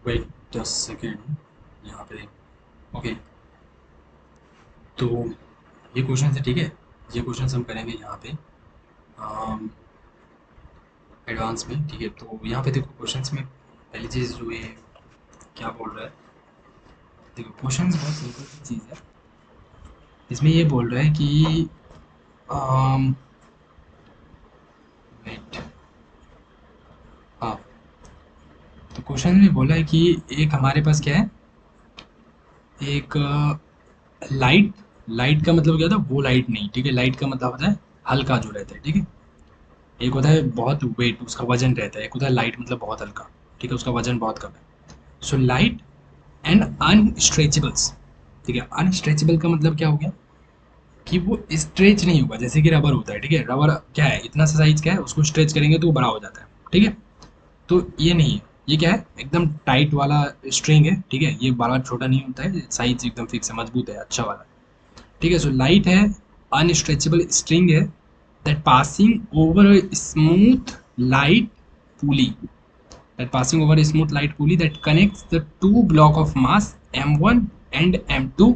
Wait 10 second यहाँ पे। Okay, तो ये क्वेश्चन है, ठीक है। ये क्वेश्चन हम करेंगे यहाँ पे एडवांस में, ठीक है। तो यहाँ पे देखो क्वेश्चंस में पहली चीज़ जो ये क्या बोल रहा है, देखो क्वेश्चंस बहुत सिंपल सी चीज़ है। इसमें ये बोल रहा है कि वेट, हाँ, तो क्वेश्चन में बोला है कि एक हमारे पास क्या है, एक लाइट, लाइट का मतलब क्या था, वो लाइट नहीं, ठीक है। लाइट का मतलब होता है हल्का जो रहता है, ठीक है। एक होता है बहुत वेट, उसका वजन रहता है। एक होता है लाइट मतलब बहुत हल्का, ठीक है, उसका वजन बहुत कम है। सो लाइट एंड अनस्ट्रेचेबल्स, ठीक है। अनस्ट्रेचेबल का मतलब क्या हो गया कि वो स्ट्रेच नहीं होगा, जैसे कि रबर होता है, ठीक है। रबर क्या है, इतना सा साइज क्या है, उसको स्ट्रेच करेंगे तो वो बड़ा हो जाता है, ठीक है। तो ये नहीं है, ये क्या है, एकदम टाइट वाला स्ट्रिंग है, ठीक है। ये बड़ा छोटा नहीं होता है, साइज एकदम फिक्स है, मजबूत है, अच्छा वाला, ठीक है। सो लाइट है, अनस्ट्रेचेबल स्ट्रिंग है that passing over smooth light pulley, that passing over a smooth light pulley that connects the two block of mass m1 and m2.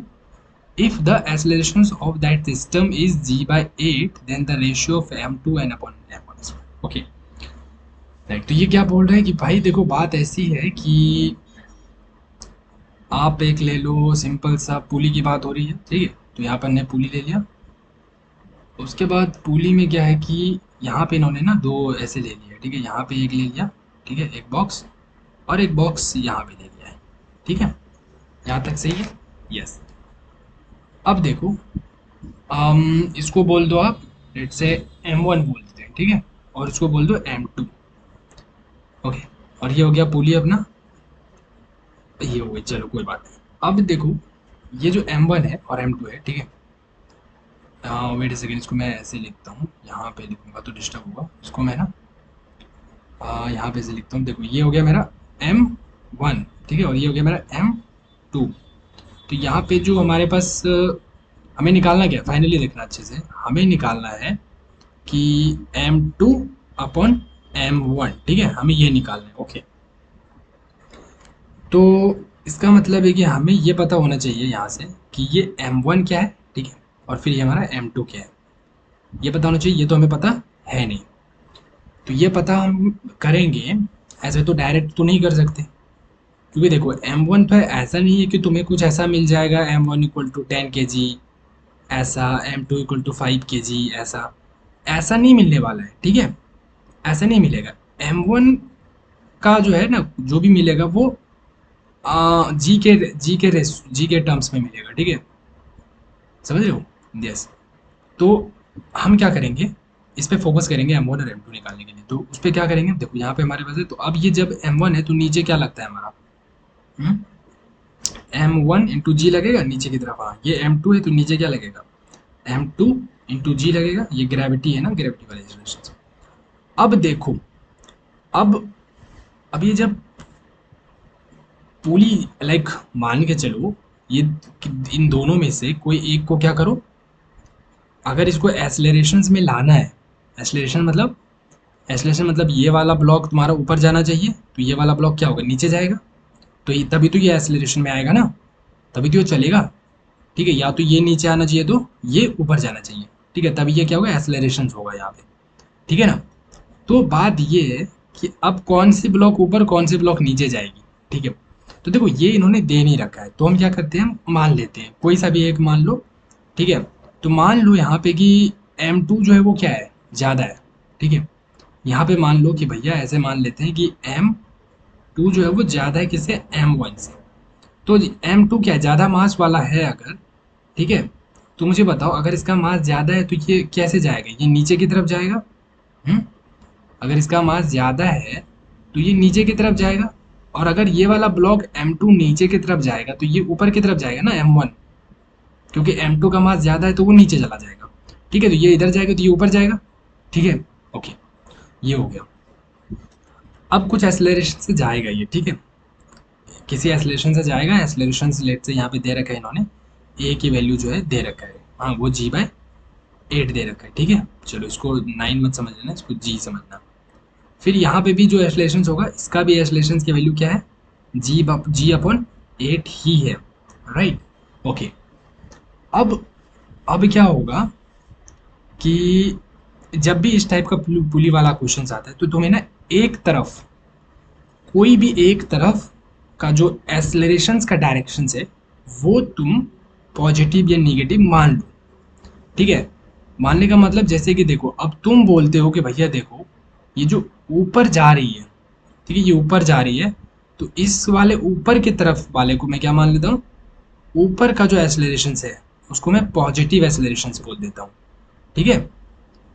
If the accelerations of that system is g by 8, then the ratio of m2 and upon m1 is 1. Okay, right. तो ये क्या बोल रहे हैं कि भाई देखो बात ऐसी है कि आप एक ले लो, सिंपल सा पुली की बात हो रही है, ठीक है। तो यहाँ पर ने पुली ले लिया। उसके बाद पुली में क्या है कि यहाँ पे इन्होंने ना दो ऐसे ले लिया, ठीक है। यहाँ पे एक ले लिया, ठीक है, एक बॉक्स, और एक बॉक्स यहाँ पे ले लिया है, ठीक है। यहाँ तक सही है, यस। अब देखो, इसको बोल दो आप, लेट्स से M1 बोल देते हैं, ठीक है। और इसको बोल दो M2। ओके, और ये हो गया पुली अपना, ये हो गई, चलो कोई बात नहीं। अब देखो, ये जो M1 है और M2 है, ठीक है। वेट सेकेंड, इसको मैं ऐसे लिखता हूँ, यहाँ पे लिखूंगा तो डिस्टर्ब होगा, इसको मैं ना यहाँ पे से लिखता हूँ। देखो ये हो गया मेरा M1, ठीक है, और ये हो गया मेरा M2। तो यहाँ पे जो हमारे पास हमें निकालना क्या, फाइनली देखना अच्छे से, हमें निकालना है कि M2 अपॉन M1, ठीक है, हमें ये निकालना है। ओके, तो इसका मतलब है कि हमें ये पता होना चाहिए यहाँ से कि ये M1 क्या है, ठीक है, और फिर ये हमारा M2 क्या है, ये पता होना चाहिए। ये तो हमें पता है नहीं, तो ये पता हम करेंगे। ऐसे तो डायरेक्ट तो नहीं कर सकते, क्योंकि देखो M1 तो ऐसा नहीं है कि तुम्हें कुछ ऐसा मिल जाएगा M1 इक्वल टू 10 kg, ऐसा M2 इक्वल टू 5 kg, ऐसा ऐसा नहीं मिलने वाला है, ठीक है। ऐसा नहीं मिलेगा। M1 का जो है ना, जो भी मिलेगा वो जी के टर्म्स में मिलेगा, ठीक है, समझ रहे हो, यस। तो हम क्या करेंगे, इस पे फोकस करेंगे M1 और M2 निकालने के लिए। तो उस पे क्या करेंगे, देखो यहाँ पे हमारे पास है, तो अब ये जब M1 है तो नीचे क्या लगता है हमारा, M1 इंटू जी लगेगा नीचे की तरफ, हाँ। ये M2 है तो नीचे क्या लगेगा, M2 इंटू जी लगेगा। ये ग्रेविटी है ना, ग्रेविटी वाले रिलेशन। अब देखो, अब अब ये जब पुली, लाइक मान के चलो, ये इन दोनों में से कोई एक को क्या करो, अगर इसको एसलेरेशंस में लाना है, एसलेरेशन मतलब, एसलेरेशन मतलब ये वाला ब्लॉक तुम्हारा ऊपर जाना चाहिए, तो ये वाला ब्लॉक क्या होगा, नीचे जाएगा। तो ये तभी तो ये एसलेरेशन में आएगा ना, तभी तो ये चलेगा, ठीक है। या तो ये नीचे आना चाहिए तो ये ऊपर जाना चाहिए, ठीक है, तभी ये क्या होगा, एसलेरेशन होगा यहाँ पे, ठीक है ना। तो बात ये है कि अब कौन सी ब्लॉक ऊपर, कौन सी ब्लॉक नीचे जाएगी, ठीक है। तो देखो ये इन्होंने दे नहीं रखा है, तो हम क्या करते हैं, हम मान लेते हैं कोई सा भी एक मान लो, ठीक है। तो मान लो यहाँ पे कि M2 जो है वो क्या है, ज़्यादा है, ठीक है। यहाँ पे मान लो कि भैया ऐसे मान लेते हैं कि M2 जो है वो ज़्यादा है किससे, M1 से। तो M2 क्या है, ज़्यादा मास वाला है अगर, ठीक है। तो मुझे बताओ, अगर इसका मास ज़्यादा है तो ये कैसे जाएगा, ये नीचे की तरफ जाएगा। हम्म, अगर इसका मास ज़्यादा है तो ये नीचे की तरफ जाएगा, और अगर ये वाला ब्लॉक M2 नीचे की तरफ जाएगा तो ये ऊपर की तरफ जाएगा ना M1, क्योंकि M2 का मास ज़्यादा है तो वो नीचे चला जाएगा, ठीक है। तो ये इधर जाएगा तो ये ऊपर जाएगा, ठीक है। ओके, ये हो गया। अब कुछ एक्सेलरेशन से जाएगा ये, ठीक है, किसी एक्सेलरेशन से जाएगा। एक्सेलरेशन लेट से यहाँ पे दे रखा है इन्होंने, ए की वैल्यू जो है दे रखा है, हाँ, वो G/8 दे रखा है, ठीक है। चलो इसको 9 मत समझ लेना, इसको G समझना। फिर यहाँ पे भी जो एक्सेलरेशन होगा, इसका भी एक्सेलरेशन की वैल्यू क्या है, जी अपॉन 8 ही है, राइट। ओके, अब क्या होगा कि जब भी इस टाइप का पुली वाला क्वेश्चन आता है तो तुम्हें ना एक तरफ, कोई भी एक तरफ का जो एक्सेलरेशंस का डायरेक्शन है वो तुम पॉजिटिव या निगेटिव मान लो, ठीक है। मानने का मतलब जैसे कि देखो, अब तुम बोलते हो कि भैया देखो ये जो ऊपर जा रही है, ठीक है, ये ऊपर जा रही है, तो इस वाले ऊपर की तरफ वाले को मैं क्या मान लेता हूँ, ऊपर का जो एक्सेलरेशन है उसको मैं पॉजिटिव एक्सेलरेशन बोल देता हूँ, ठीक है।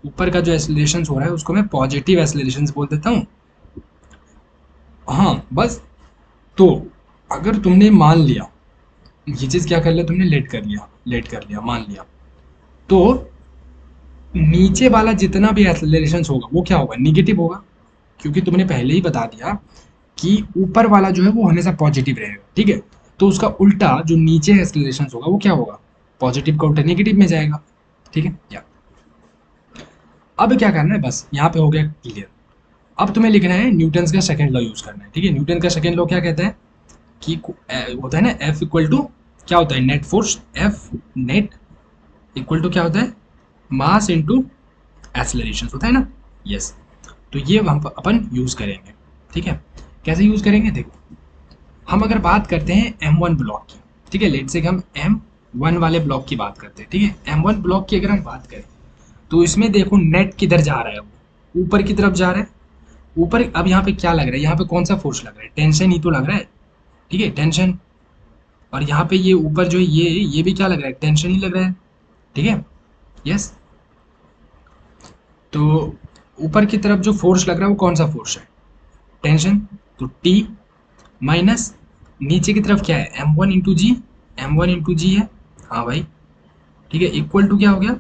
ऊपर का जो एक्सेलरेशन हो रहा है उसको मैं पॉजिटिव एक्सेलरेशन बोल देता हूँ। हाँ बस, तो अगर तुमने मान लिया ये चीज़, क्या कर लिया तुमने, लेट कर लिया, मान लिया, तो नीचे वाला जितना भी एक्सेलरेशन होगा वो क्या होगा, निगेटिव होगा, क्योंकि तुमने पहले ही बता दिया कि ऊपर वाला जो है वो हमेशा पॉजिटिव रहेगा, ठीक है। तो उसका उल्टा जो नीचे एक्सेलरेशन होगा वो क्या होगा, पॉजिटिव का उल्टा नेगेटिव में जाएगा, ठीक है। या अब क्या करना है, बस यहाँ पे हो गया क्लियर। अब तुम्हें लिखना है न्यूटन्स का सेकंड लॉ यूज करना है, ठीक है। न्यूटन का सेकंड लॉ क्या कहता है कि होता है ना एफ इक्वल टू, क्या होता है, net force, F net equal to क्या होता है, मास इनटू एक्सेलरेशन होता है ना, यस। तो ये हम अपन यूज करेंगे, ठीक है। कैसे यूज करेंगे, देखो हम अगर बात करते हैं M1 ब्लॉक की, ठीक है, लेट से हम M1 वाले ब्लॉक की बात करते हैं, ठीक है। M1 ब्लॉक की अगर हम बात करें तो इसमें देखो नेट किधर जा रहा है, वो ऊपर की तरफ जा रहा है, ऊपर। अब यहाँ पे क्या लग रहा है, यहाँ पे कौन सा फोर्स लग रहा है, टेंशन ही तो लग रहा है, ठीक है, टेंशन। और यहाँ पे ये ऊपर जो है ये भी क्या लग रहा है, टेंशन ही लग रहा है, ठीक है, यस। तो ऊपर की तरफ जो फोर्स लग रहा है वो कौन सा फोर्स है, टेंशन। तो टी माइनस नीचे की तरफ क्या है, M1 इंटू जी है, हाँ भाई, ठीक है, इक्वल टू क्या हो गया,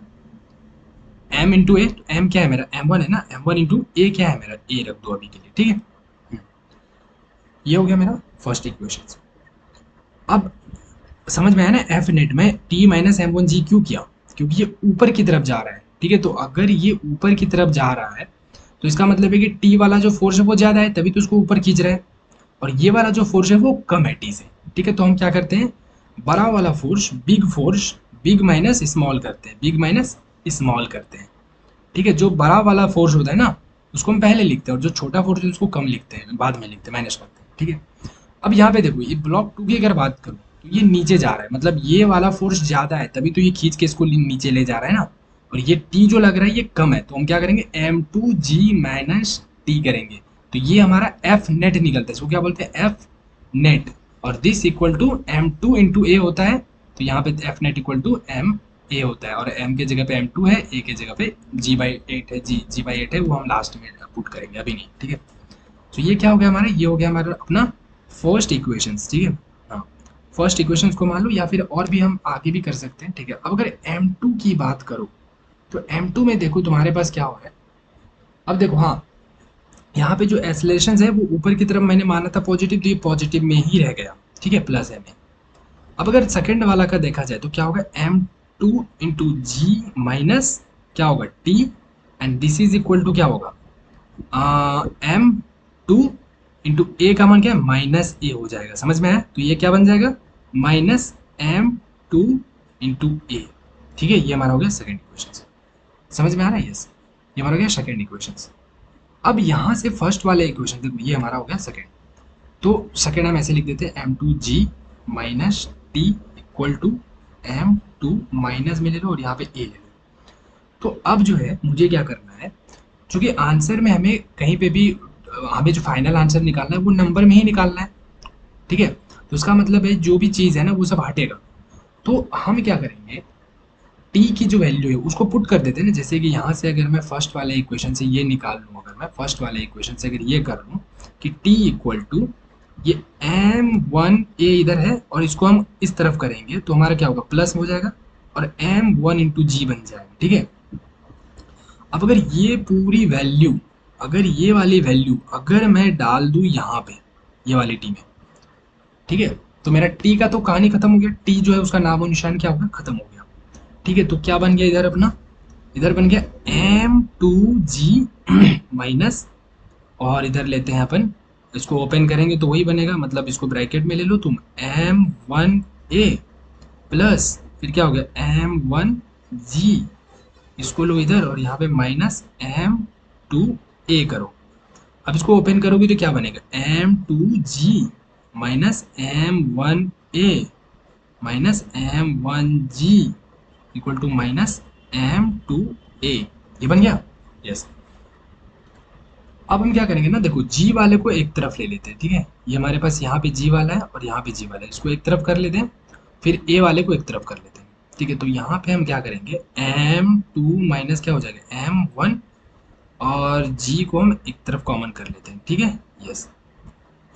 M इंटू ए, एम क्या है मेरा, M1 है ना, M1 इंटू ए क्या है मेरा, ए रख दो अभी के लिए, ठीक है। ये हो गया मेरा फर्स्ट इक्वेशन। अब समझ में आया ना, एफ नेट में टी माइनस M1 जी क्यों किया, क्योंकि ये ऊपर की तरफ जा रहा है, ठीक है। तो अगर ये ऊपर की तरफ जा रहा है तो इसका मतलब है कि टी वाला जो फोर्स है वो ज़्यादा है, तभी तो उसको ऊपर खींच रहा है, और ये वाला जो फोर्स है वो कम है टी से, ठीक है। तो हम क्या करते हैं, बड़ा वाला फोर्स बिग माइनस स्मॉल करते हैं, बिग माइनस स्मॉल करते हैं, ठीक है। जो बड़ा वाला फोर्स होता है ना उसको हम पहले लिखते हैं, और जो छोटा फोर्स है उसको कम लिखते हैं, बाद में लिखते हैं, माइनस करते हैं, ठीक है। अब यहाँ पे देखो, ये ब्लॉक 2 की अगर बात करूँ तो ये नीचे जा रहा है, मतलब ये वाला फोर्स ज़्यादा है, तभी तो ये खींच के इसको नीचे ले जा रहा है ना, और ये टी जो लग रहा है ये कम है, तो हम क्या करेंगे, M2G माइनस टी करेंगे, तो ये हमारा एफ नेट निकलता है, इसको क्या बोलते हैं, एफ नेट। और this equal to M2 into a होता है, तो यहाँ पे F net equal to m a होता है, और m के जगह पे M2 है, a के जगह पे g/8 है, g/8 है, वो हम लास्ट में पुट करेंगे, अभी नहीं, ठीक है। तो ये क्या हो गया हमारा, ये हो गया हमारा अपना फर्स्ट इक्वेशंस, ठीक है। हाँ, फर्स्ट इक्वेशंस को मान लो, या फिर और भी हम आगे भी कर सकते हैं, ठीक है। अब अगर M2 की बात करो तो M2 में देखो तुम्हारे पास क्या हो है, अब देखो, हाँ, यहाँ पे जो एक्सेलरेशन है वो ऊपर की तरफ मैंने माना था पॉजिटिव, तो ये पॉजिटिव में ही रह गया, ठीक है, प्लस है में। अब अगर सेकंड वाला का देखा जाए तो क्या होगा, M2 इंटू जी माइनस क्या होगा, T, and this is equal to क्या होगा, M2 इंटू ए का मान क्या है, माइनस ए हो जाएगा, समझ में आया, तो ये क्या बन जाएगा, माइनस M2 इंटू ए, ठीक है। ये हमारा हो गया सेकेंड इक्वेशन, समझ में आ रहा है, यस, ये हमारा हो गया सेकेंड इक्वेशन। अब यहाँ से फर्स्ट वाले इक्वेशन देखो, ये हमारा हो गया सेकेंड, तो सेकेंड हम ऐसे लिख देते हैं, M2G minus T equal to M2 minus में ले लो और यहाँ पे ए ले लो। तो अब जो है मुझे क्या करना है, चूंकि आंसर में हमें कहीं पे भी हमें जो फाइनल आंसर निकालना है वो नंबर में ही निकालना है, ठीक है। तो उसका मतलब है जो भी चीज़ है ना वो सब हटेगा, तो हम क्या करेंगे, टी की जो वैल्यू है उसको पुट कर देते हैं ना, जैसे कि यहाँ से अगर मैं फर्स्ट वाले इक्वेशन से ये निकाल लूँ, अगर मैं फर्स्ट वाले इक्वेशन से अगर ये कर लूँ कि टी इक्वल टू ये M1A इधर है और इसको हम इस तरफ करेंगे तो हमारा क्या होगा, प्लस हो जाएगा, और M1 इंटू जी बन जाएगा, ठीक है। अब अगर ये पूरी वैल्यू, अगर ये वाली वैल्यू अगर मैं डाल दूँ यहाँ पे ये वाली टी में, ठीक है, तो मेरा टी का तो कहानी खत्म हो गया, टी जो है उसका नामो निशान क्या होगा, खत्म हो गया, ठीक है। तो क्या बन गया इधर अपना, इधर बन गया M2G माइनस, और इधर लेते हैं अपन इसको ओपन करेंगे तो वही बनेगा, मतलब इसको ब्रैकेट में ले लो तुम, M1A प्लस फिर क्या हो गया M1G, इसको लो इधर और यहाँ पे माइनस M2A करो। अब इसको ओपन करोगे तो क्या बनेगा M2G minus M1A minus M1G equal to minus M2A। ये बन गया। यस। अब हम क्या करेंगे ना, देखो G वाले को एक तरफ ले लेते हैं, ठीक है, ये हमारे पास यहाँ पे G वाला है और यहाँ पे G वाला है, इसको एक तरफ कर लेते हैं, फिर A वाले को एक तरफ कर लेते हैं, ठीक है। तो यहाँ पे हम क्या करेंगे M2 माइनस क्या हो जाएगा M1 और G को हम एक तरफ कॉमन कर लेते हैं, ठीक है। यस।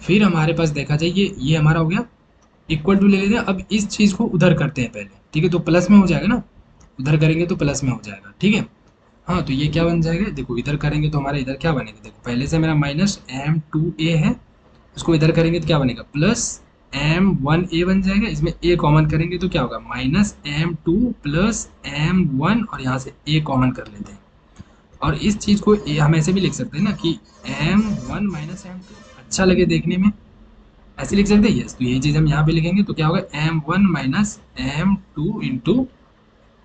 फिर हमारे पास देखा जाए ये हमारा हो गया, इक्वल टू ले लेते हैं। अब इस चीज़ को उधर करते हैं पहले, ठीक है, तो प्लस में हो जाएगा ना, उधर करेंगे तो प्लस में हो जाएगा, ठीक है। हाँ, तो ये क्या बन जाएगा, देखो इधर करेंगे तो हमारा इधर क्या बनेगा, देखो पहले से मेरा माइनस M2A है, उसको इधर करेंगे तो क्या बनेगा प्लस M1A बन जाएगा, इसमें A कॉमन करेंगे तो क्या होगा माइनस M2 प्लस M1 और यहाँ से A कॉमन कर लेते हैं। और इस चीज़ को हम ऐसे भी लिख सकते हैं ना कि M1 माइनस M2 अच्छा लगे देखने में, ऐसे लिख सकते हैं। यस, तो ये चीज़ हम यहाँ पे लिखेंगे तो क्या होगा M1 माइनस M2 इंटू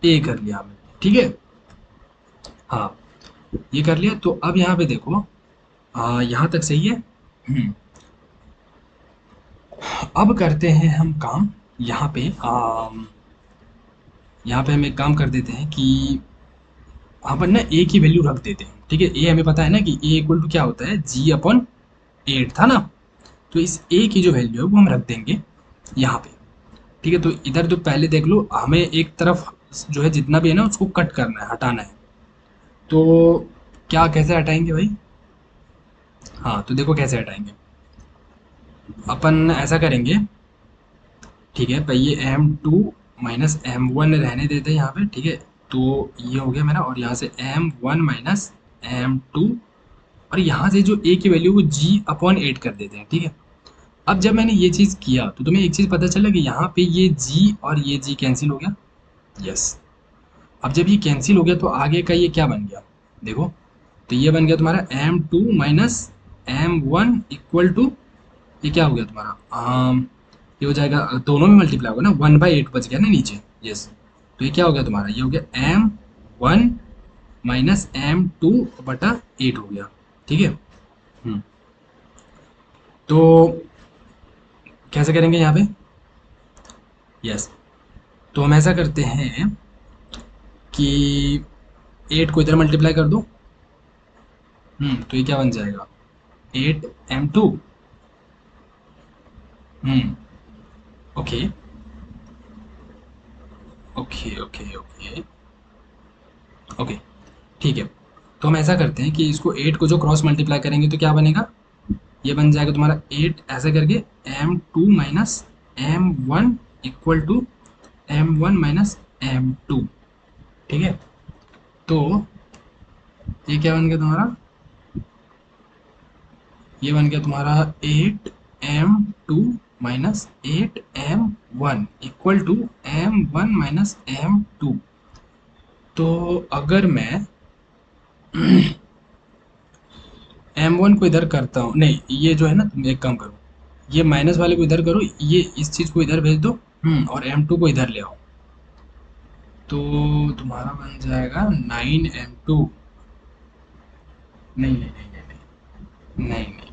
ए कर लिया हमने, ठीक है। हाँ, ये कर लिया। तो अब यहाँ पे देखो यहाँ तक सही है। अब करते हैं हम काम, यहाँ पे यहाँ पे हम एक काम कर देते हैं कि अपन ना ए की वैल्यू रख देते हैं, ठीक है। ए हमें पता है ना कि ए इक्वल टू क्या होता है G/8 था ना, तो इस ए की जो वैल्यू है वो हम रख देंगे यहाँ पे, ठीक है। तो इधर तो पहले देख लो, हमें एक तरफ जो है जितना भी है ना उसको कट करना है, हटाना है। तो क्या कैसे हटाएंगे भाई, हाँ तो देखो कैसे हटाएंगे, अपन ऐसा करेंगे, ठीक है, पहले M2 माइनस M1 रहने देते हैं यहाँ पे, ठीक है। तो ये हो गया मेरा, और यहाँ से M1 माइनस M2 और यहाँ से जो a की वैल्यू वो G/8 कर देते हैं, ठीक है। अब जब मैंने ये चीज़ किया तो तुम्हें एक चीज़ पता चला कि यहाँ पे ये G और ये G कैंसिल हो गया। यस। अब जब ये कैंसिल हो गया तो आगे का ये क्या बन गया, देखो, तो ये बन गया तुम्हारा M2 minus M1 equal to, ये क्या हो गया तुम्हारा ये हो जाएगा, दोनों में मल्टीप्लाई होगा ना, 1/8 बच गया ना नीचे। यस। तो ये क्या हो गया तुम्हारा, ये हो गया M1 माइनस M2/8 हो गया, ठीक है। तो कैसे करेंगे यहाँ पे, यस, तो हम ऐसा करते हैं कि 8 को इधर मल्टीप्लाई कर दो, तो ये क्या बन जाएगा 8M2। Hmm okay okay okay okay okay, ठीक है। तो हम ऐसा करते हैं कि इसको 8 को जो क्रॉस मल्टीप्लाई करेंगे तो क्या बनेगा, ये बन जाएगा तुम्हारा 8 ऐसे करके M2 minus M1 equal to M1 minus M2, ठीक है। तो ये क्या बन गया तुम्हारा, ये बन गया तुम्हारा 8M2 minus 8M1 equal to M1 minus M2। तो अगर मैं M1 को इधर करता हूँ, नहीं ये जो है ना, तुम एक काम करो, ये माइनस वाले को इधर करो, ये इस चीज़ को इधर भेज दो, और M2 को इधर ले आओ, तो तुम्हारा बन जाएगा 9M2। नहीं नहीं नहीं नहीं नहीं नहीं नहीं नहीं,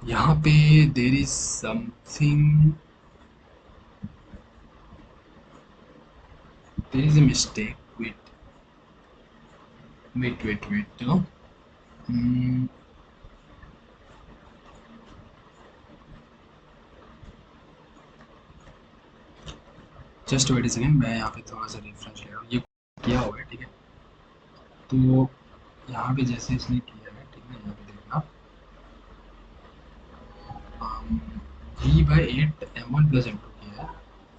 यहाँ पे there is something, there is a mistake, wait wait wait wait, just wait second, मैं यहाँ पे थोड़ा सा रेफरेंस ले रहा हूँ, ये किया हुआ है, ठीक है। तो यहाँ पे जैसे इसने किया है, ठीक है, यहाँ पे देखना G/8 M1 प्लस M2 किया है।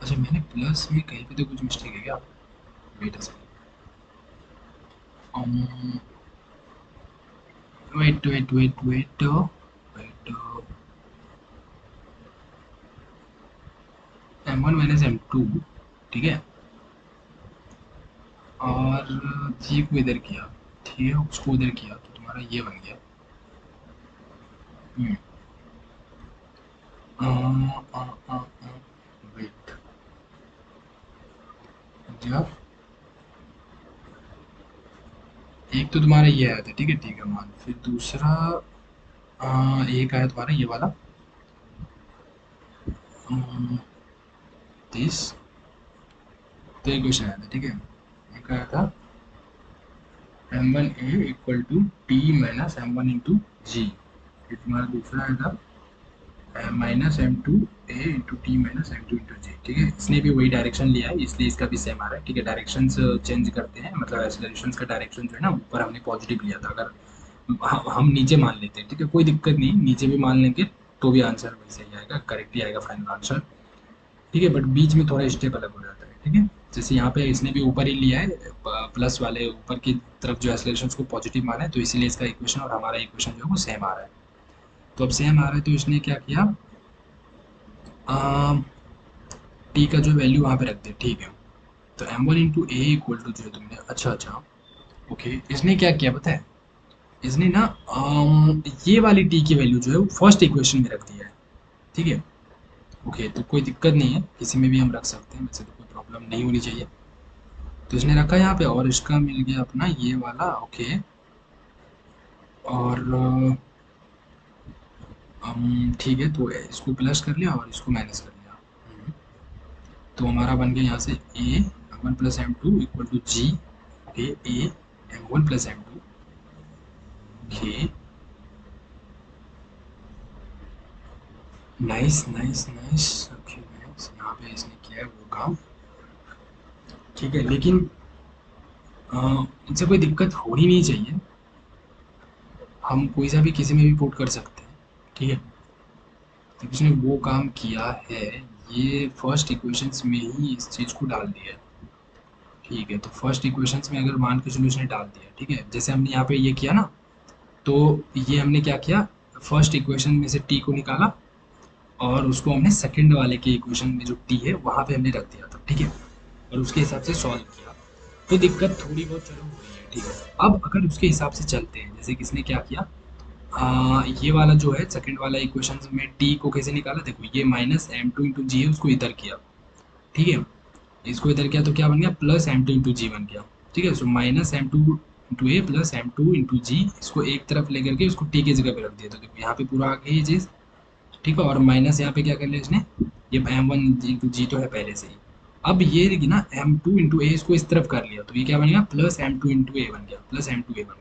अच्छा, मैंने प्लस में कहीं पे तो कुछ मिस्टेक है क्या, wait a second, wait wait wait wait wait, M1 minus M2, ठीक है, और जी को इधर किया, ठीक है, उसको उधर किया तो तुम्हारा ये बन गया। वेट यार, एक तो तुम्हारा ये आया था, ठीक है मान, फिर दूसरा एक आया तुम्हारा ये वाला 30, तो एक क्वेश्चन आया था, ठीक है। एक आया था m1 a equal to T minus m1 into g, फिर तुम्हारा दूसरा आया था minus m two a into T minus m two into g, ठीक है। इसने भी वही डायरेक्शन लिया है, इसलिए इसका भी सेम आ रहा है, ठीक है। डायरेक्शन चेंज करते हैं, मतलब एक्सेलरेशन का डायरेक्शन जो है ना, ऊपर हमने पॉजिटिव लिया था, अगर हम नीचे मान लेते हैं, ठीक है, कोई दिक्कत नहीं, नीचे भी मान लेंगे तो भी आंसर वैसे ही आएगा, करेक्ट ही आएगा फाइनल आंसर, ठीक है। बट बीच में थोड़ा स्टेप अलग हो जाता है, ठीक है। जैसे यहाँ पे इसने भी ऊपर ही लिया है, प्लस वाले ऊपर की तरफ जो एक्सेलरेशन को पॉजिटिव माना है, तो इसीलिए इसका इक्वेशन और हमारा इक्वेशन जो है वो सेम आ रहा है। तो अब सेम आ रहा है, तो इसने क्या किया, टी का जो वैल्यू वहाँ पे रख दिया, ठीक है। तो M one into A equal to जो तुमने, अच्छा ओके, इसने क्या किया पता है, इसने ना ये वाली टी की वैल्यू जो है वो फर्स्ट इक्वेशन में रख दिया है, ठीक है। ओके, तो कोई दिक्कत नहीं है, किसी में भी हम रख सकते हैं, वैसे तो कोई प्रॉब्लम नहीं होनी चाहिए। तो इसने रखा यहाँ पे, और इसका मिल गया अपना ये वाला, ओके। और ठीक है, तो इसको प्लस कर लिया और इसको माइनस कर लिया। तो हमारा बन गया यहाँ से a one plus M two equal to g, okay, a m one plus M two, okay, nice nice nice, okay nice, यहाँ पे इसने किया है वो काम, ठीक है। लेकिन इनसे कोई दिक्कत होनी नहीं चाहिए, हम कोई सा भी किसी में भी पुट कर सकते हैं, ठीक है। तो इसने वो काम किया है, ये फर्स्ट इक्वेशंस में ही इस चीज़ को डाल दिया है, ठीक है। तो फर्स्ट इक्वेशंस में अगर मान के चलो इसने डाल दिया, ठीक है, जैसे हमने यहाँ पे ये किया ना, तो ये हमने क्या किया, फर्स्ट इक्वेशन में से टी को निकाला और उसको हमने सेकंड वाले के इक्वेशन में जो टी है वहाँ पे हमने रख दिया था, ठीक है, और उसके हिसाब से सॉल्व किया। तो दिक्कत थोड़ी बहुत चलो हो रही है, ठीक है। अब अगर उसके हिसाब से चलते हैं, जैसे किसने क्या किया, ये वाला जो है सेकंड वाला इक्वेशन में टी को कैसे निकाला, देखो ये माइनस एम टू इंटू जी है, उसको इधर किया, ठीक है, इसको इधर किया तो क्या बन गया, plus M two into g बन गया, ठीक है। So minus m two into a plus M two into g, इसको एक तरफ लेकर के उसको टी की जगह पे रख दिया, तो देखो यहाँ पे पूरा आ गया ये चीज़, ठीक है। और माइनस यहाँ पे क्या कर लिया इसने, ये एम वन इंटू जी तो है पहले से ही, अब ये देखिए ना एम टू इंटू ए इसको इस तरफ कर लिया, तो ये क्या बन गया, प्लस एम टू इंटू ए बन गया, प्लस एम टू ए बन गया।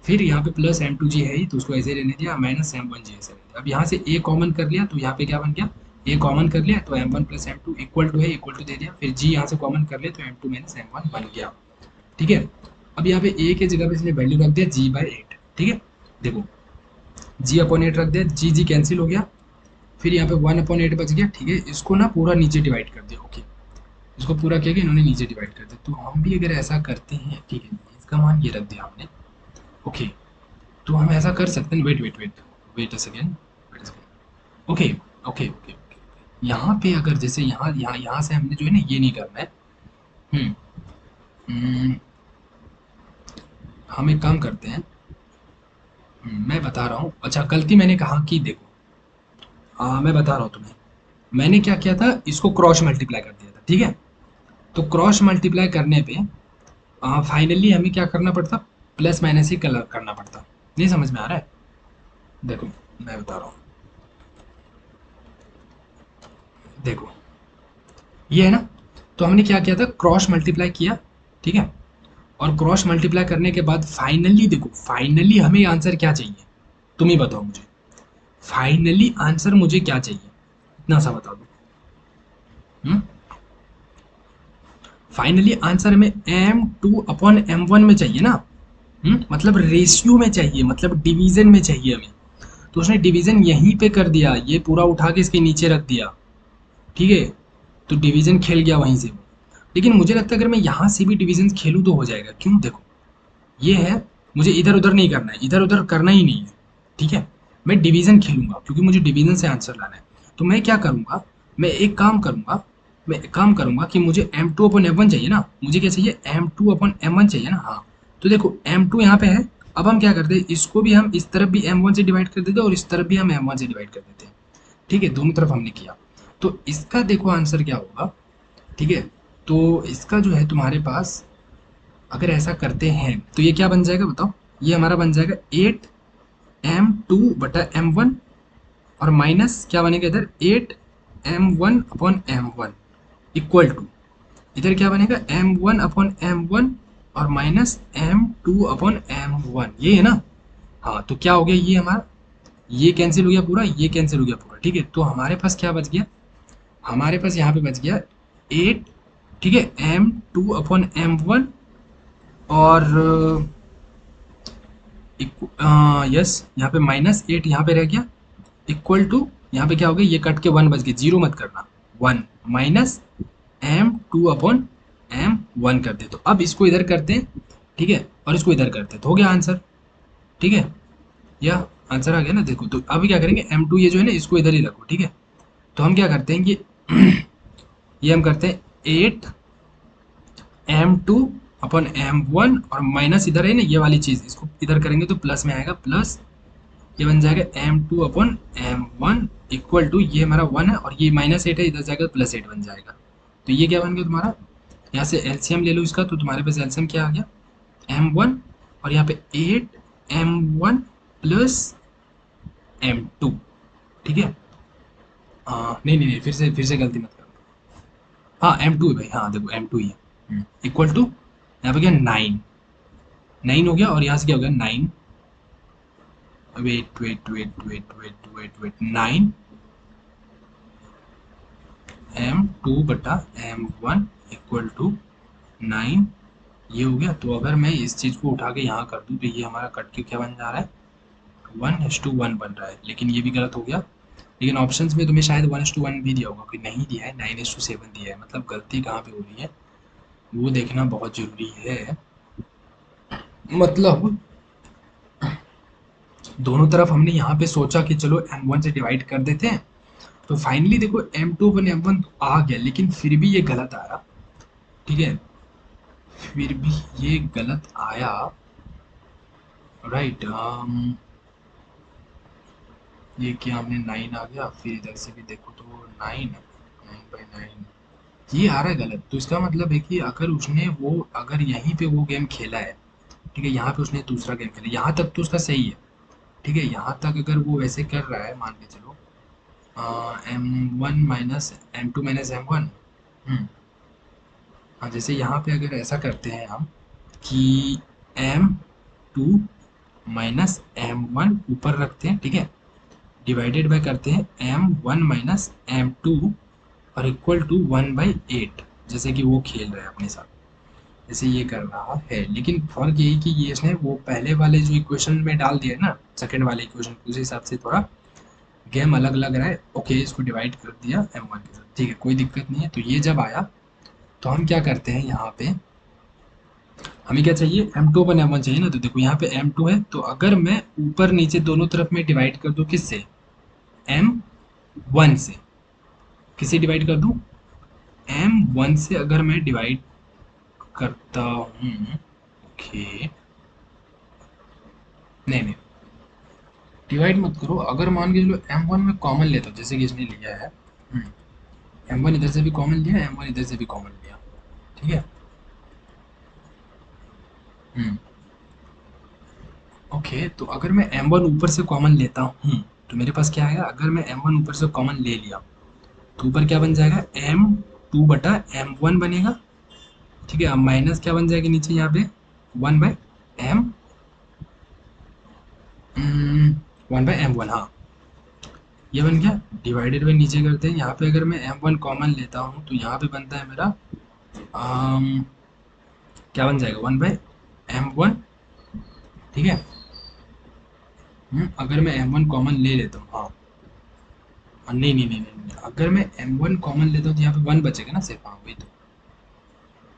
फिर यहाँ पे प्लस एम टू जी है ही, तो उसको ऐसे रहने दिया, माइनस एम वन जी ऐसे रहने दिया। अब यहाँ से ए कॉमन कर लिया, तो यहाँ पे क्या बन गया, ए कॉमन कर लिया तो M one plus M two equal to है, इक्वल टू दे दिया, फिर जी यहाँ से कॉमन कर लिया तो M two minus M one बन गया, ठीक है। अब यहाँ पे ए के जगह पे इसने वैल्यू रख दिया जी बाई एट, ठीक है। देखो जी अपॉन एट रख दिया, जी जी कैंसिल हो गया, फिर यहाँ पे वन अपॉन एट बच गया, ठीक है। इसको ना पूरा नीचे डिवाइड कर दिया, ओके, इसको पूरा किया कि इन्होंने नीचे डिवाइड कर दिया। तो हम भी अगर ऐसा करते हैं, ठीक है, इसका मान ये रख दिया हमने, ओके, तो हम ऐसा कर सकते हैं, wait wait wait wait a second, wait a second, okay okay okay okay. यहाँ पे अगर जैसे यहाँ यहाँ यहाँ से हमने जो है ना ये नहीं करना है, हम्म हम्म, हम एक काम करते हैं, मैं बता रहा हूँ, अच्छा गलती मैंने कहा कि देखो, मैं बता रहा हूँ तुम्हें, मैंने क्या किया था, इसको क्रॉस मल्टीप्लाई कर दिया था, ठीक है। तो क्रॉस मल्टीप्लाई करने पे फाइनली हमें क्या करना पड़ता, प्लस माइनस ही कलर करना पड़ता, नहीं समझ में आ रहा है, देखो मैं बता रहा हूँ, देखो ये है ना, तो हमने क्या किया था, क्रॉस मल्टीप्लाई किया, ठीक है। और क्रॉस मल्टीप्लाई करने के बाद फाइनली देखो, फाइनली हमें आंसर क्या चाहिए, तुम ही बताओ मुझे, फाइनली आंसर मुझे क्या चाहिए, इतना सा बता दो। फाइनली आंसर हमें M two upon M one में चाहिए ना, मतलब रेशियो में चाहिए, मतलब डिवीजन में चाहिए हमें। तो उसने डिवीजन यहीं पे कर दिया, ये पूरा उठा के इसके नीचे रख दिया, ठीक है। तो डिवीजन खेल गया वहीं से वो। लेकिन मुझे लगता है अगर मैं यहाँ से भी डिवीजन खेलूँ तो हो जाएगा, क्यों, देखो ये है, मुझे इधर उधर नहीं करना है, इधर उधर करना ही नहीं है, ठीक है। मैं डिवीजन खेलूंगा क्योंकि मुझे डिवीजन से आंसर लाना है। तो मैं क्या करूंगा, मैं एक काम करूंगा, मैं एक काम करूंगा कि मुझे M two upon M one चाहिए ना, मुझे क्या चाहिए, M two upon M one चाहिए ना, हाँ। तो देखो एम टू यहाँ पे है, अब हम क्या करते हैं, इसको भी हम इस तरफ भी एम वन से डिवाइड कर देते हैं और इस तरफ भी हम एम वन से डिवाइड कर देते हैं, ठीक है, दोनों तरफ हमने किया। तो इसका देखो आंसर क्या होगा, ठीक है। तो इसका जो है तुम्हारे पास, अगर ऐसा करते हैं तो ये क्या बन जाएगा बताओ, ये हमारा बन जाएगा 8m2/m1, और माइनस क्या बनेगा इधर 8m1/m1 इक्वल टू, इधर क्या बनेगा m1/m1 और माइनस m2/m1, ये है ना। हाँ, तो क्या हो गया, ये हमारा ये कैंसिल हो गया पूरा, ये कैंसिल हो गया पूरा, ठीक है। तो हमारे पास क्या बच गया, हमारे पास यहाँ पे बच गया 8, ठीक है, m2/m1, और यस यहाँ पे -8 यहाँ पे रह गया, इक्वल टू यहाँ पे क्या हो गया, ये कट के 1 बच गया, जीरो मत करना, 1 माइनस m2/m1 कर दे। तो अब इसको इधर करते हैं, ठीक है, और इसको इधर करते हैं, तो हो गया आंसर, ठीक है, या आंसर आ गया ना। देखो तो अभी क्या करेंगे, m2 ये जो है ना इसको इधर ही रखो, ठीक है। तो हम क्या करते हैं कि ये हम करते हैं 8m2/m1, और माइनस इधर है ना ये वाली चीज़, इसको इधर करेंगे तो प्लस में आएगा, प्लस ये बन जाएगा m2/m1 इक्वल टू, ये हमारा 1 है और ये -8 है, इधर जाएगा +8 बन जाएगा। तो ये क्या बन गया तुम्हारा, यहाँ से एलसीएम ले लो इसका, तो तुम्हारे पास एलसीएम क्या आ गया m1, और यहाँ पे 8m1 प्लस m2, ठीक है। नहीं नहीं नहीं, फिर से गलती मत करो। हाँ m2 है भाई, हाँ देखो m2 ही है, इक्वल टू यहाँ पे क्या 9, 9 हो गया, और यहाँ से क्या हो गया 9, वेट 9 m2/m1 इक्वल टू 9, ये हो गया। तो अगर मैं इस चीज़ को उठा के यहाँ कर दूँ तो ये हमारा कट के क्या बन जा रहा है, 1:1 बन रहा है, लेकिन ये भी गलत हो गया। लेकिन ऑप्शंस में तुम्हें शायद 1:1 भी दिया होगा, कि नहीं दिया है, 9:7 दिया है, मतलब गलती कहाँ पे हो रही है वो देखना बहुत ज़रूरी है। मतलब दोनों तरफ हमने यहाँ पे सोचा कि चलो m1 से डिवाइड कर देते हैं, तो फाइनली देखो m2/m1 आ गया, लेकिन फिर भी ये गलत आया, ठीक है, फिर भी ये गलत आया, राइट। ये क्या हमने 9 आ गया, फिर इधर से भी देखो तो 9/9 ये आ रहा है गलत। तो इसका मतलब है कि अगर उसने वो, अगर यहीं पे वो गेम खेला है, ठीक है, यहाँ पे उसने दूसरा गेम खेला, यहाँ तक तो उसका सही है, ठीक है, यहाँ तक अगर वो वैसे कर रहा है, मान के चलो m1 minus m2 minus m1, हाँ, जैसे यहाँ पे अगर ऐसा करते हैं हम कि m2 माइनस m1 ऊपर रखते हैं, ठीक है, डिवाइडेड बाय करते हैं m1 माइनस m2, और इक्वल टू 1/8, जैसे कि वो खेल रहा है अपने साथ, जैसे ये कर रहा है। लेकिन फर्क यही कि ये इसने वो पहले वाले जो इक्वेशन में डाल दिया है ना, सेकंड वाले इक्वेशन, उस हिसाब से थोड़ा गेम अलग लग रहा है। ओके, इसको डिवाइड कर दिया m1 के साथ, ठीक है, कोई दिक्कत नहीं है। तो ये जब आया तो हम क्या करते हैं, यहाँ पे हमें क्या चाहिए, m2/m1 चाहिए ना। तो देखो यहाँ पे m2 है, तो अगर मैं ऊपर नीचे दोनों तरफ में डिवाइड कर दूँ, किससे, m1 से, किसे डिवाइड कर दूँ, m1 से अगर मैं डिवाइड करता हूँ, ओके, नहीं नहीं, डिवाइड मत करो, अगर मान के चलो m1 में कॉमन लेता हूँ, जैसे कि इसने लिया है, m1 इधर से भी कॉमन लिया, m1 इधर से भी कॉमन लिया, ठीक है, ओके। तो अगर मैं m1 ऊपर से कॉमन लेता हूँ तो मेरे पास क्या आएगा, अगर मैं m1 ऊपर से कॉमन ले लिया तो ऊपर क्या बन जाएगा, m2/m1 बनेगा, ठीक है। अब माइनस क्या बन जाएगी नीचे यहाँ पे, 1/m 1/m1, हाँ, ये बन गया। डिवाइडेड बाई नीचे करते हैं, यहाँ पे अगर मैं m1 कॉमन लेता हूँ तो यहाँ पे बनता है मेरा क्या बन जाएगा, 1/m1, ठीक है। अगर मैं m1 कॉमन ले लेता हूँ, हाँ, नहीं नहीं नहीं नहीं नहीं, अगर मैं m1 कॉमन लेता हूँ तो यहाँ पे 1 बचेगा ना सिर्फ, हाँ वही तो,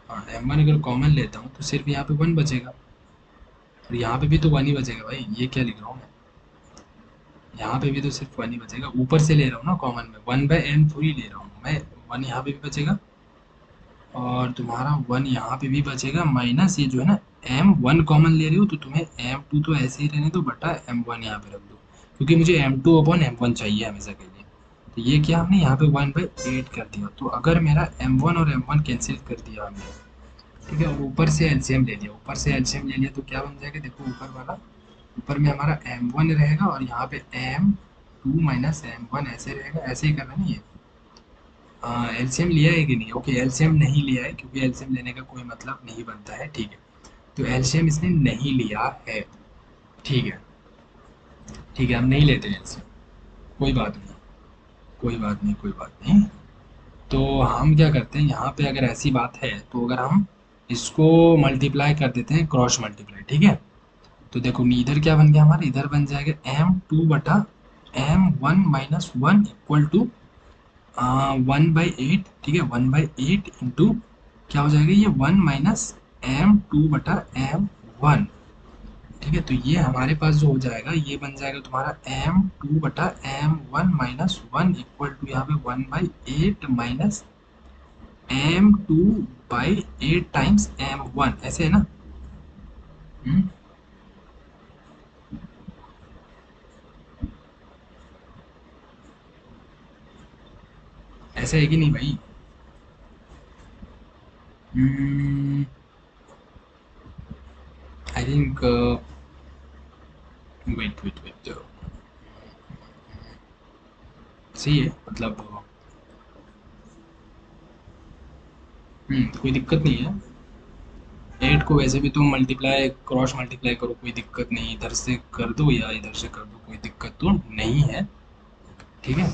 हाँ, m1 अगर कॉमन लेता हूँ तो सिर्फ यहाँ पे 1 बचेगा, और यहाँ पे भी तो 1 ही बचेगा भाई, ये क्या लिख रहा हूँ मैं, यहाँ पे भी तो सिर्फ 1 ही बचेगा, ऊपर से ले रहा हूँ ना कॉमन में, 1/m थोड़ी ले रहा हूँ मैं, 1 यहाँ पे भी बचेगा, और तुम्हारा 1 यहाँ पे भी बचेगा, माइनस ये जो है ना m1 कॉमन ले रहे हो तो तुम्हें m2 तो ऐसे ही रहने दो, बटा m1 यहाँ पे रख दो, क्योंकि मुझे m2/m1 चाहिए हमेशा के लिए, तो ये क्या हमने यहाँ पे 1/8 कर दिया। तो अगर मेरा m1 और m1 कैंसिल कर दिया हमने, ठीक है, और ऊपर से एलसीएम ले लिया, ऊपर से एलसीएम ले लिया तो क्या बन जाएगा, देखो ऊपर वाला, ऊपर में हमारा m1 रहेगा और यहाँ पे m2 माइनस m1 ऐसे रहेगा, ऐसे ही करना नहीं है। एलसीएम लिया है कि नहीं, ओके एलसीएम नहीं लिया है क्योंकि एलसीएम लेने का कोई मतलब नहीं बनता है, ठीक है। तो एलसीएम इसने नहीं लिया है, ठीक है, ठीक है, हम नहीं लेते एलसीएम, कोई बात नहीं, कोई बात नहीं, कोई बात नहीं। तो हम क्या करते हैं यहाँ पे, अगर ऐसी बात है तो अगर हम इसको मल्टीप्लाई कर देते हैं, क्रॉस मल्टीप्लाई, ठीक है। तो देखो इधर क्या बन गया हमारा, इधर बन जाएगा m2/m1 माइनस 1 इक्वल टू 1/8, ठीक है, 1/8 इंटू क्या हो जाएगा ये 1 माइनस m2/m1, ठीक है। तो ये हमारे पास जो हो जाएगा ये बन जाएगा तुम्हारा m2/m1 माइनस 1 इक्वल टू यहाँ पे 1/8 माइनस m2/8 टाइम्स m1, ऐसे है ना। हम्म, ऐसे है कि नहीं भाई। I think, wait wait wait, सही है मतलब, कोई दिक्कत नहीं है। 8 को वैसे भी तुम मल्टीप्लाई क्रॉस मल्टीप्लाई करो, कोई दिक्कत नहीं, इधर से कर दो या इधर से कर दो, कोई दिक्कत तो नहीं है, ठीक है।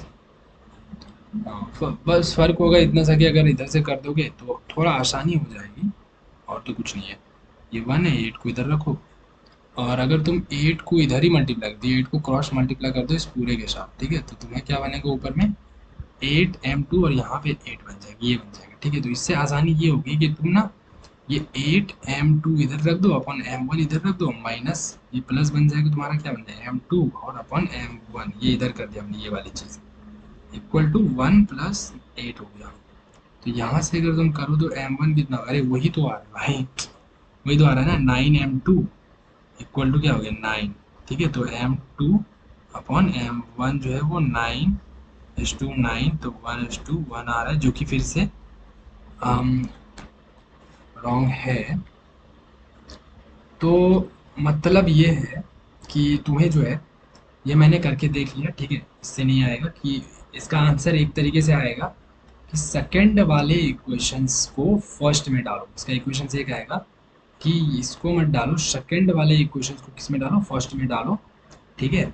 हाँ, बस फ़र्क होगा इतना सा कि अगर इधर से कर दोगे तो थोड़ा आसानी हो जाएगी, और तो कुछ नहीं है। ये 1 है, 8 को इधर रखो, और अगर तुम 8 को इधर ही मल्टीप्लाई कर दो, 8 को क्रॉस मल्टीप्लाई कर दो इस पूरे के साथ, ठीक है, तो तुम्हें क्या बनेगा ऊपर में 8m2 और यहाँ पे 8 बन जाएगी, ये बन जाएगा, ठीक है। तो इससे आसानी ये होगी कि तुम ना ये 8m2 इधर रख दो, अपन m1 इधर रख दो, माइनस ये प्लस बन जाएगा तुम्हारा, क्या बन जाएगा m2 और अपन m1, ये इधर कर दिया हमने ये वाली चीज़, इक्वल टू 1 प्लस 8 हो गया। तो यहाँ से अगर तुम करो तो m1 कितना, अरे वही तो आ रहा है भाई, वही तो आ रहा है ना, 9m2 इक्वल टू क्या हो गया 9, ठीक है। तो m2 अपॉन m1 जो है वो 9:9, तो 1:1 आ रहा है, जो कि फिर से रॉन्ग है। तो मतलब ये है कि तुम्हें जो है ये मैंने करके देख लिया, ठीक है, इससे नहीं आएगा कि इसका आंसर एक तरीके से आएगा कि सेकंड वाले इक्वेशंस को फर्स्ट में डालो, इसका इक्वेशन एक आएगा कि इसको मत डालो, सेकंड वाले इक्वेशंस को किस में डालो, फर्स्ट में डालो, ठीक है।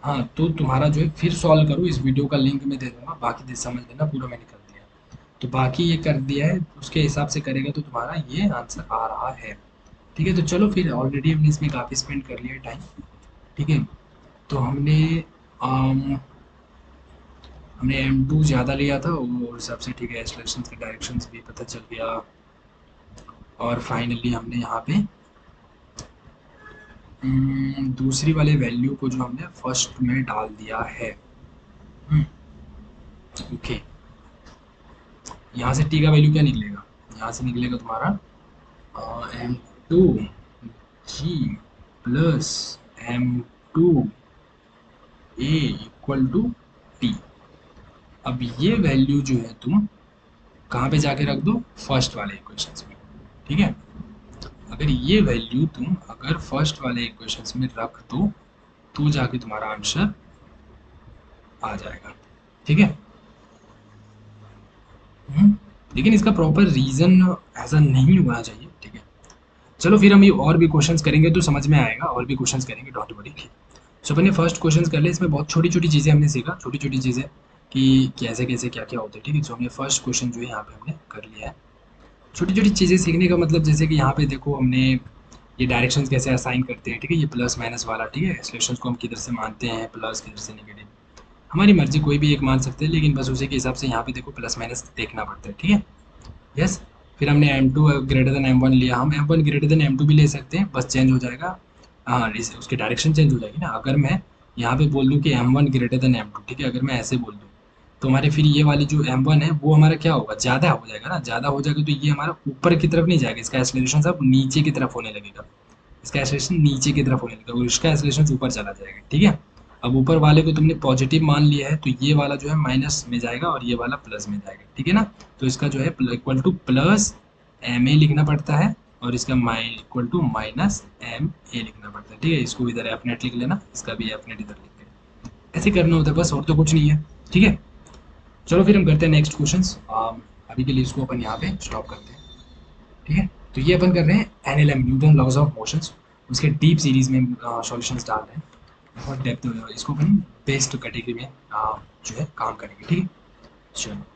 हाँ, तो तुम्हारा जो है फिर सॉल्व करो, इस वीडियो का लिंक मैं दे दूंगा, बाकी समझ लेना, पूरा मैंने कर दिया। तो बाकी ये कर दिया है, उसके हिसाब से करेगा तो तुम्हारा ये आंसर आ रहा है, ठीक है। तो चलो फिर, ऑलरेडी हमने इसमें काफ़ी स्पेंड कर लिया टाइम, ठीक है। तो अम, हमने m2 ज़्यादा लिया था और हिसाब से, ठीक है, एक्सलेशन के डायरेक्शंस भी पता चल गया, और फाइनली हमने यहाँ पे दूसरी वाले वैल्यू को जो हमने फर्स्ट में डाल दिया है। ओके, यहाँ से t का वैल्यू क्या निकलेगा, यहाँ से निकलेगा तुम्हारा m2g plus m2a equal to t। अब ये वैल्यू जो है तुम कहाँ पे जाके रख दो, फर्स्ट वाले इक्वेशंस में, ठीक है। अगर ये वैल्यू तुम अगर फर्स्ट वाले इक्वेशंस में रख दो तो जाके तुम्हारा आंसर आ जाएगा, ठीक है। लेकिन इसका प्रॉपर रीज़न ऐसा नहीं होना चाहिए, ठीक है। चलो फिर हम ये और भी क्वेश्चंस करेंगे तो समझ में आएगा, और भी क्वेश्चंस करेंगे, डोंट वरी। सो अपन ने फर्स्ट क्वेश्चंस कर लिया, इसमें बहुत छोटी छोटी चीज़ें हमने सीखा, छोटी छोटी चीज़ें कि कैसे कैसे क्या क्या होता है, ठीक है। सो हमने फर्स्ट क्वेश्चन जो है यहाँ पे हमने कर लिया है। छोटी छोटी चीज़ें सीखने का मतलब जैसे कि यहाँ पे देखो हमने ये डायरेक्शंस कैसे असाइन करते हैं, ठीक है, ये प्लस माइनस वाला, ठीक है, एक्सलेशंस को हम किधर से मानते हैं, प्लस किधर से नेगेटिव, हमारी मर्जी, कोई भी एक मान सकते हैं, लेकिन बस उसी के हिसाब से यहाँ पे देखो प्लस माइनस देखना पड़ता है, ठीक है। यस। फिर हमने m2 ग्रेटर देन m1 लिया, हम m1 ग्रेटर देन m2 भी ले सकते हैं, बस चेंज हो जाएगा, हाँ, उसकी डायरेक्शन चेंज हो जाएगी ना। अगर मैं यहाँ पे बोल दूँ कि m1 ग्रेटर देन m2, ठीक है, अगर मैं ऐसे बोल दूँ तो हमारे फिर ये वाली जो m1 है वो हमारा क्या होगा, ज़्यादा हो जाएगा ना, ज़्यादा हो जाएगा तो ये हमारा ऊपर की तरफ नहीं जाएगा, इसका एक्सेलरेशन सब नीचे की तरफ होने लगेगा, इसका एक्सेलरेशन नीचे की तरफ होने लगेगा और इसका एक्सेलरेशन ऊपर चला जाएगा, ठीक है। अब ऊपर वाले को तुमने पॉजिटिव मान लिया है तो ये वाला जो है माइनस में जाएगा और ये वाला प्लस में जाएगा, ठीक है ना। तो इसका जो है equal to plus M A लिखना पड़ता है और इसका equal to minus M A लिखना पड़ता है, ठीक है। इसको इधर एफ नेट लिख लेना, इसका भी एफ नेट इधर लिख के ऐसे करना होता है बस, और तो कुछ नहीं है, ठीक है। चलो फिर हम करते हैं नेक्स्ट क्वेश्चन। अभी के लिए इसको अपन यहाँ पे स्टॉप करते हैं, ठीक है। तो ये अपन कर रहे हैं NLM, Newton laws of motions, उसके डीप सीरीज में सॉल्यूशंस डाल रहे हैं और डेप्थ इसको अपन बेस्ट कैटेगरी में जो है काम करेंगे, ठीक है। चलो।